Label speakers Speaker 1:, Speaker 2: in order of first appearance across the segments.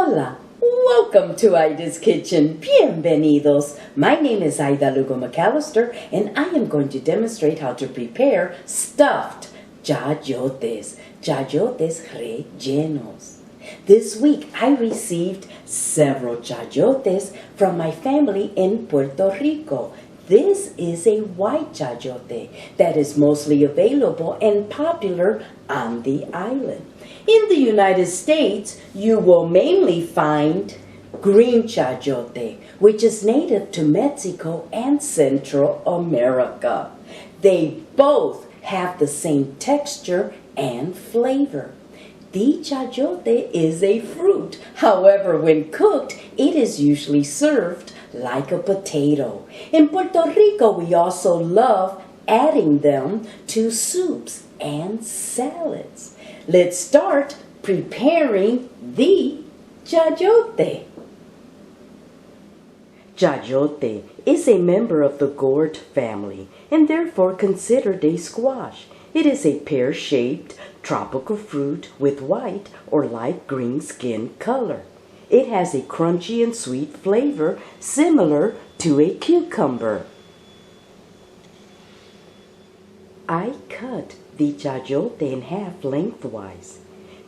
Speaker 1: Hola, welcome to Ida's Kitchen. Bienvenidos. My name is Ida Lugo McAllister, and I am going to demonstrate how to prepare stuffed chayotes, chayotes rellenos. This week I received several chayotes from my family in Puerto Rico. This is a white chayote that is mostly available and popular on the island. In the United States, you will mainly find green chayote, which is native to Mexico and Central America. They both have the same texture and flavor. The chayote is a fruit. However, when cooked, it is usually served like a potato. In Puerto Rico, we also love adding them to soups and salads. Let's start preparing the chayote. Chayote is a member of the gourd family and therefore considered a squash. It is a pear-shaped tropical fruit with white or light green skin color. It has a crunchy and sweet flavor similar to a cucumber. I cut the chayote in half lengthwise.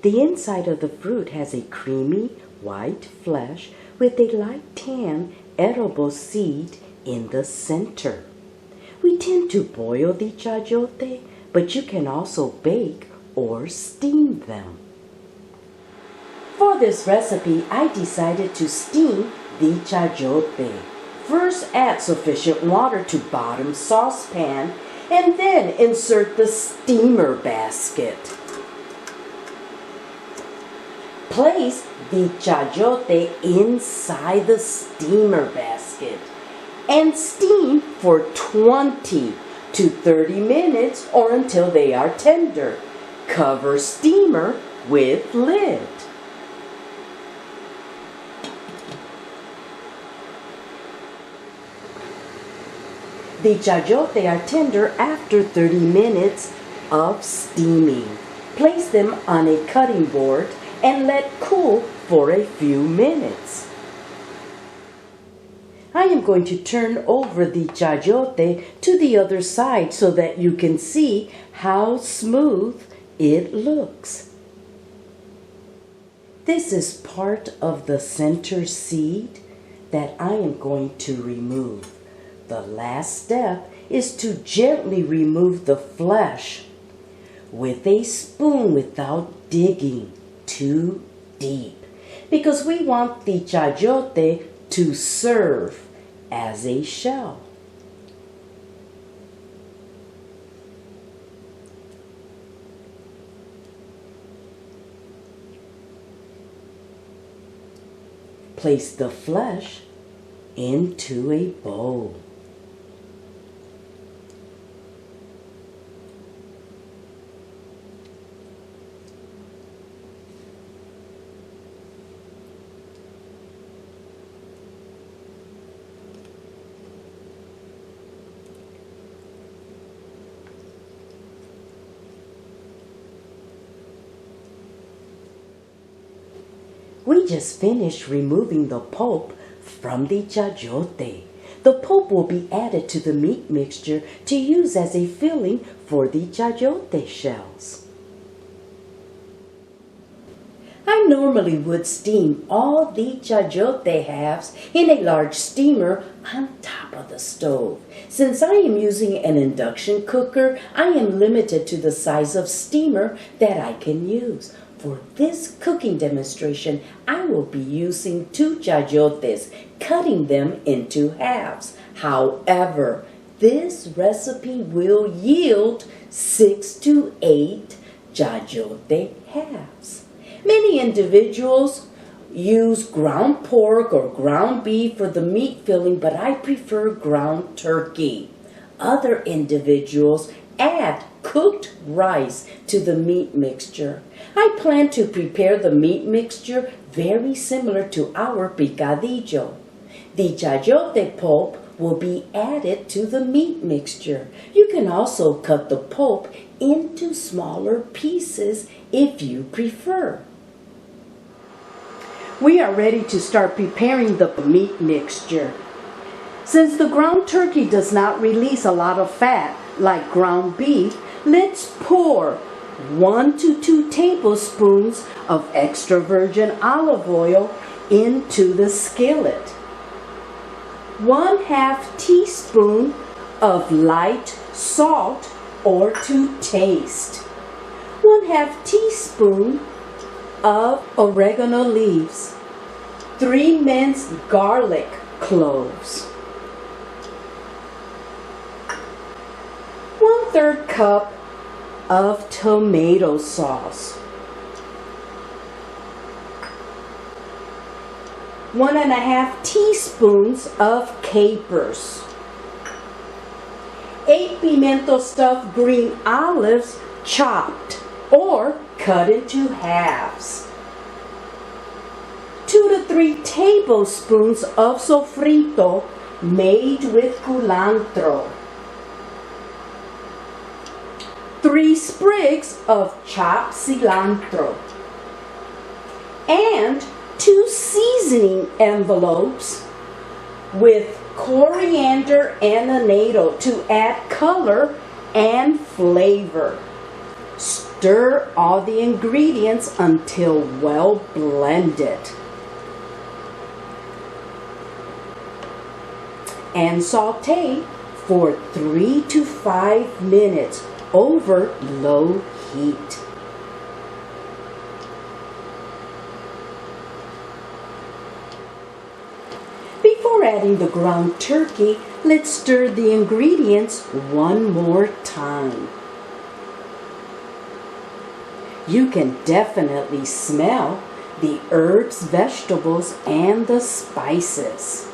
Speaker 1: The inside of the fruit has a creamy white flesh with a light tan edible seed in the center. We tend to boil the chayote, but you can also bake or steam them. For this recipe, I decided to steam the chayote. First, add sufficient water to bottom saucepan and then insert the steamer basket. Place the chayote inside the steamer basket and steam for 20 to 30 minutes or until they are tender. Cover steamer with lid. The chayote are tender after 30 minutes of steaming. Place them on a cutting board and let cool for a few minutes. I am going to turn over the chayote to the other side so that you can see how smooth it looks. This is part of the center seed that I am going to remove. The last step is to gently remove the flesh with a spoon without digging too deep, because we want the chayote to serve as a shell. Place the flesh into a bowl. We just finished removing the pulp from the chayote. The pulp will be added to the meat mixture to use as a filling for the chayote shells. I normally would steam all the chayote halves in a large steamer on top of the stove. Since I am using an induction cooker, I am limited to the size of steamer that I can use. For this cooking demonstration, I will be using 2 chayotes, cutting them into halves. However, this recipe will yield 6 to 8 chayote halves. Many individuals use ground pork or ground beef for the meat filling, but I prefer ground turkey. Other individuals add cooked rice to the meat mixture. I plan to prepare the meat mixture very similar to our picadillo. The chayote pulp will be added to the meat mixture. You can also cut the pulp into smaller pieces if you prefer. We are ready to start preparing the meat mixture. Since the ground turkey does not release a lot of fat like ground beef, let's pour 1 to 2 tablespoons of extra virgin olive oil into the skillet. 1/2 teaspoon of light salt or to taste. 1/2 teaspoon of oregano leaves. 3 minced garlic cloves. 1/3 cup of tomato sauce. 1.5 teaspoons of capers. 8 pimiento stuffed green olives chopped or cut into halves. 2 to 3 tablespoons of sofrito made with culantro. 3 sprigs of chopped cilantro. And 2 seasoning envelopes with coriander and annatto to add color and flavor. Stir all the ingredients until well blended. And saute for 3 to 5 minutes over low heat. Before adding the ground turkey, let's stir the ingredients one more time. You can definitely smell the herbs, vegetables, and the spices.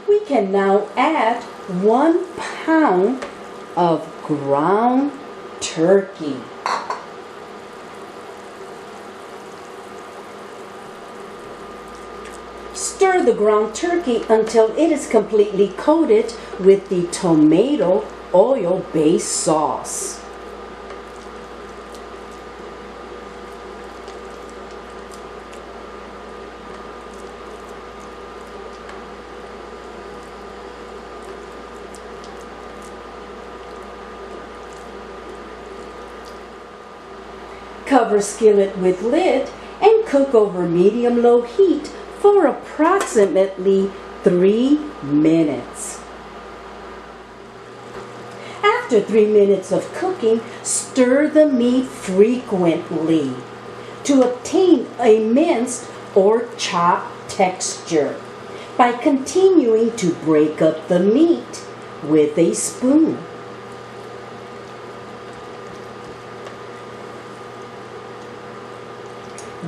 Speaker 1: We can now add 1 pound of ground turkey. Stir the ground turkey until it is completely coated with the tomato oil-based sauce. Cover skillet with lid and cook over medium-low heat for approximately 3 minutes. After 3 minutes of cooking, stir the meat frequently to obtain a minced or chopped texture by continuing to break up the meat with a spoon.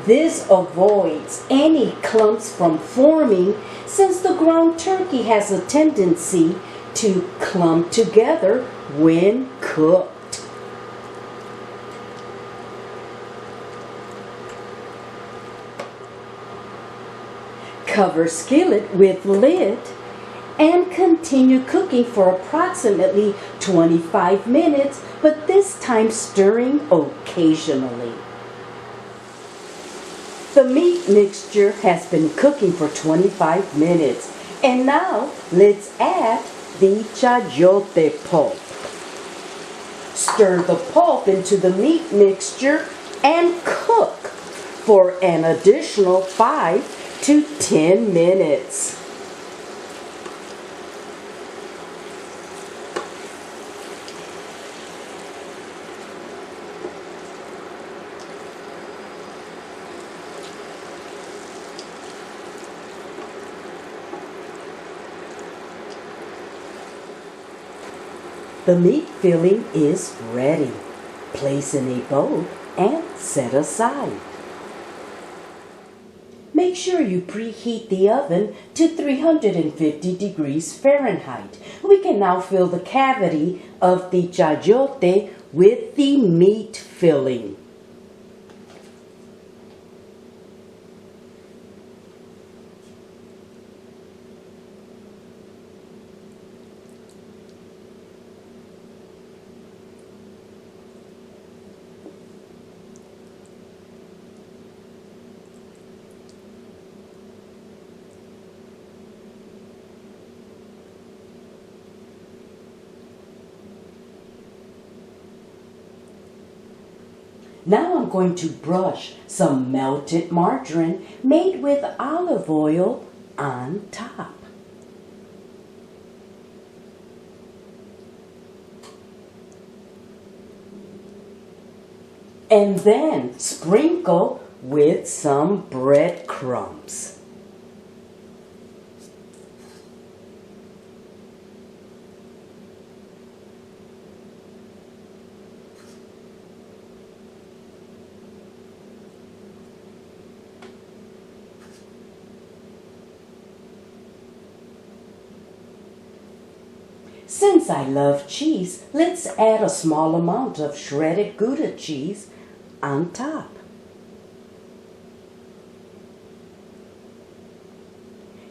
Speaker 1: This avoids any clumps from forming since the ground turkey has a tendency to clump together when cooked. Cover skillet with lid and continue cooking for approximately 25 minutes, but this time stirring occasionally. The meat mixture has been cooking for 25 minutes, and now let's add the chayote pulp. Stir the pulp into the meat mixture and cook for an additional 5 to 10 minutes. The meat filling is ready. Place in a bowl and set aside. Make sure you preheat the oven to 350 degrees Fahrenheit. We can now fill the cavity of the chayote with the meat filling. Now I'm going to brush some melted margarine made with olive oil on top. And then sprinkle with some breadcrumbs. Since I love cheese, let's add a small amount of shredded Gouda cheese on top.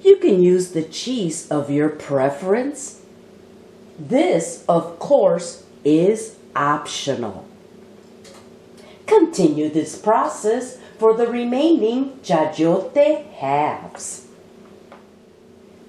Speaker 1: You can use the cheese of your preference. This, of course, is optional. Continue this process for the remaining chayote halves.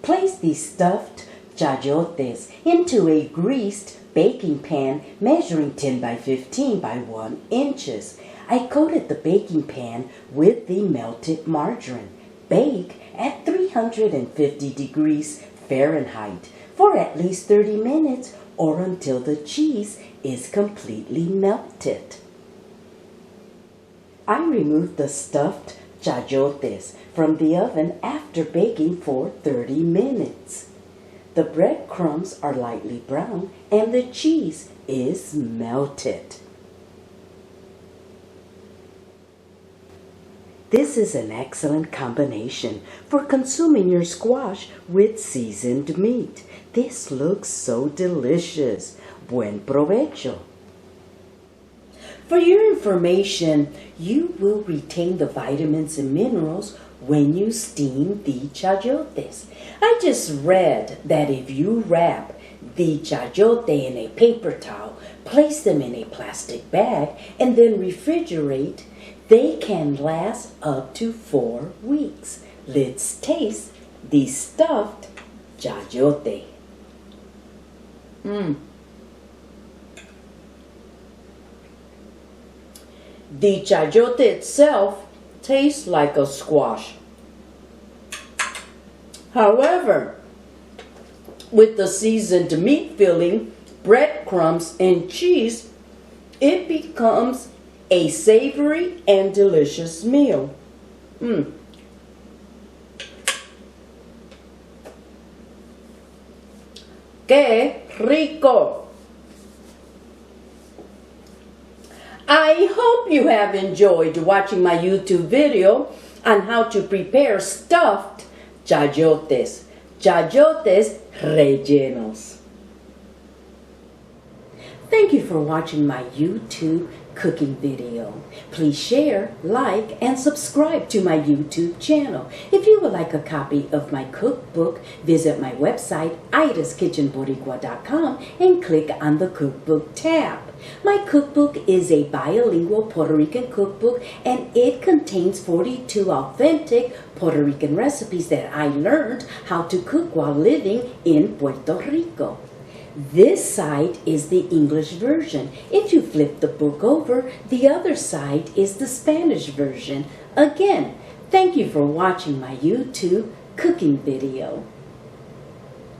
Speaker 1: Place the stuffed chayotes into a greased baking pan measuring 10 by 15 by 1 inches. I coated the baking pan with the melted margarine. Bake at 350 degrees Fahrenheit for at least 30 minutes or until the cheese is completely melted. I removed the stuffed chayotes from the oven after baking for 30 minutes. The breadcrumbs are lightly brown and the cheese is melted. This is an excellent combination for consuming your squash with seasoned meat. This looks so delicious. Buen provecho. For your information, you will retain the vitamins and minerals when you steam the chayotes. I just read that if you wrap the chayote in a paper towel, place them in a plastic bag, and then refrigerate, they can last up to 4 weeks. Let's taste the stuffed chayote. The chayote itself tastes like a squash. However, with the seasoned meat filling, breadcrumbs, and cheese, it becomes a savory and delicious meal. ¡Qué rico! I hope you have enjoyed watching my YouTube video on how to prepare stuffed chayotes, Chayotes Rellenos. Thank you for watching my YouTube cooking video. Please share, like, and subscribe to my YouTube channel. If you would like a copy of my cookbook, visit my website, idaskitchenboricua.com, and click on the cookbook tab. My cookbook is a bilingual Puerto Rican cookbook, and it contains 42 authentic Puerto Rican recipes that I learned how to cook while living in Puerto Rico. This side is the English version. If you flip the book over, the other side is the Spanish version. Again, thank you for watching my YouTube cooking video.